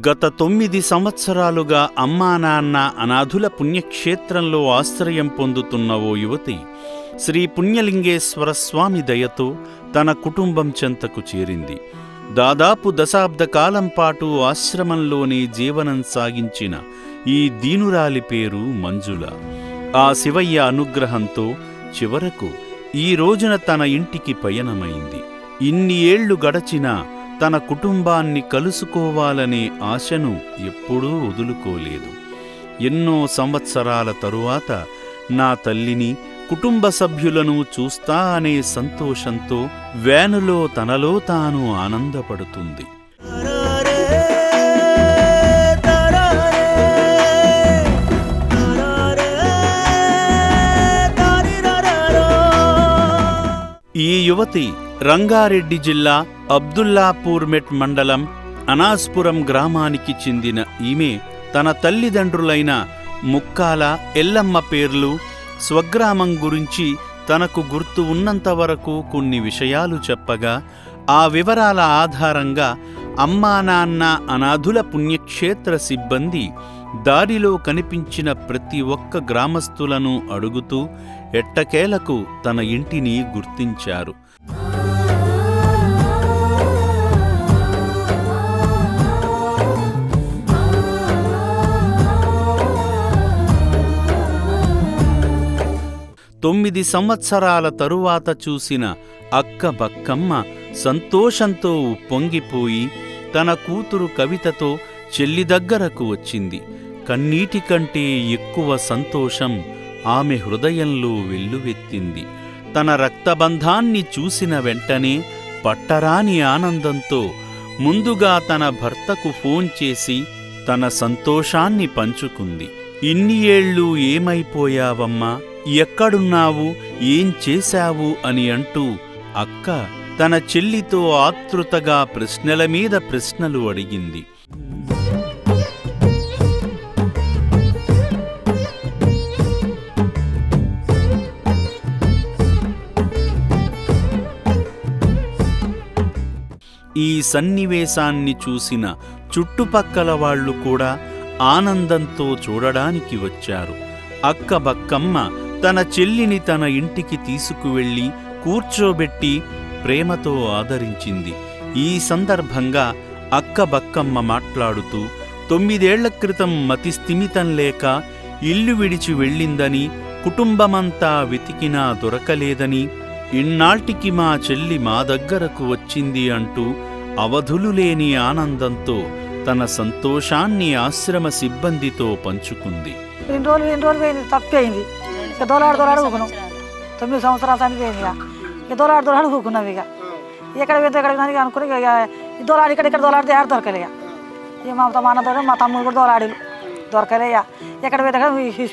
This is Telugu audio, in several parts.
గత 9 సంవత్సరాలుగా అమ్మా నాన్న అనాథుల పుణ్యక్షేత్రంలో ఆశ్రయం పొందుతున్న ఓ యువతి శ్రీ పుణ్యలింగేశ్వర స్వామి దయతో తన కుటుంబం చెంతకు చేరింది. దాదాపు దశాబ్ద కాలం పాటు ఆశ్రమంలోనే జీవనం సాగించిన ఈ దీనురాలి పేరు మంజుల. ఆ శివయ్య అనుగ్రహంతో చివరకు ఈ రోజున తన ఇంటికి పయనమైంది. ఇన్ని ఏళ్లు గడచినా తన కుటుంబాన్ని కలుసుకోవాలనే ఆశను ఎప్పుడూ వదులుకోలేదు. ఎన్నో సంవత్సరాల తరువాత నా తల్లిని, కుటుంబ సభ్యులను చూస్తా అనే సంతోషంతో వ్యానులో తనలో తాను ఆనందపడుతుంది. ఈ యువతి రంగారెడ్డి జిల్లా అబ్దుల్లాపూర్మెట్ మండలం అనాస్పురం గ్రామానికి చెందిన ఈమె తన తల్లిదండ్రులైన ముక్కాల, ఎల్లమ్మ పేర్లు, స్వగ్రామం గురించి తనకు గుర్తు ఉన్నంతవరకు కొన్ని విషయాలు చెప్పగా, ఆ వివరాల ఆధారంగా అమ్మా నాన్న అనాథుల పుణ్యక్షేత్ర సిబ్బంది దారిలో కనిపించిన ప్రతి ఒక్క గ్రామస్తులను అడుగుతూ ఎట్టకేలకు తన ఇంటిని గుర్తించారు. తొమ్మిది సంవత్సరాల తరువాత చూసిన అక్క బక్కమ్మ సంతోషంతో ఉప్పొంగిపోయి తన కూతురు కవితతో చెల్లి దగ్గరకు వచ్చింది. కన్నీటి కంటే ఎక్కువ సంతోషం ఆమె హృదయంలో వెల్లువెత్తింది. తన రక్తబంధాన్ని చూసిన వెంటనే పట్టరాని ఆనందంతో ముందుగా తన భర్తకు ఫోన్ చేసి తన సంతోషాన్ని పంచుకుంది. ఇన్ని ఏళ్ళు ఏమైపోయావమ్మా, ఎక్కడున్నావు, ఏం చేశావు అని అంటూ అక్క తన చెల్లితో ఆతృతగా ప్రశ్నల మీద ప్రశ్నలు అడిగింది. ఈ సన్నివేశాన్ని చూసిన చుట్టుపక్కల వాళ్లు కూడా ఆనందంతో చూడడానికి వచ్చారు. అక్క బక్కమ్మ తన చెల్లిని తన ఇంటికి తీసుకువెళ్లి కూర్చోబెట్టి ప్రేమతో ఆదరించింది. ఈ సందర్భంగా అక్క బక్కమ్మ మాట్లాడుతూ 9 ఏళ్ల క్రితం మతిస్థిమితం లేక ఇల్లు విడిచి వెళ్ళిందని, కుటుంబమంతా వెతికినా దొరకలేదని, ఇన్నాళ్టికి మా చెల్లి మా దగ్గరకు వచ్చింది అంటూ అవధులులేని ఆనందంతో తన సంతోషాన్ని ఆశ్రమ సిబ్బందితో పంచుకుంది. 2 రోజులు తప్పయింది. ఇక దొలాడు ఊకున్నాం. 9 సంవత్సరాల చనిపోయింది. ఇక దొలాడు ఊకున్నాం. ఇక ఎక్కడ వెళ్తే ఎక్కడికి అనుకుని ఇక దొలాడి ఇక్కడ దొలాడితే ఆడ దొరకలే. ఇక మా అన్నతో మా తమ్ముడు కూడా దొలాడి దొరకలే. ఎక్కడ వెళ్తే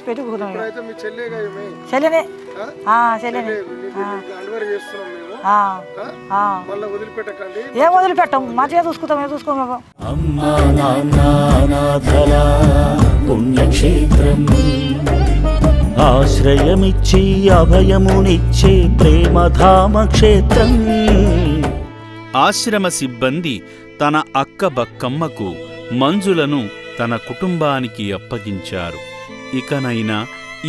పెట్టి ఊకున్నాం. చెల్లెనే చెల్లెనే ఏం వదిలిపెట్టాం, మంచిగా చూసుకుంటాం. ఏం చూసుకోము. ఆశ్రయమిచ్చి అభయమునిచ్చే ప్రేమధామ క్షేత్రం. ఆశ్రమ సిబ్బంది తన అక్క బక్కమ్మకు మంజులను తన కుటుంబానికి అప్పగించారు. ఇకనైనా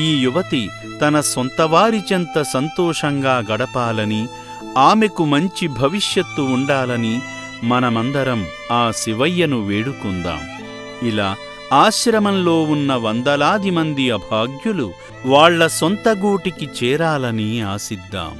ఈ యువతి తన సొంతవారి చెంత సంతోషంగా గడపాలని, ఆమెకు మంచి భవిష్యత్తు ఉండాలని మనమందరం ఆ శివయ్యను వేడుకుందాం. ఇలా ఆశ్రమంలో ఉన్న వందలాది మంది అభాగ్యులు వాళ్ల సొంత గూటికి చేరాలని ఆశిద్దాం.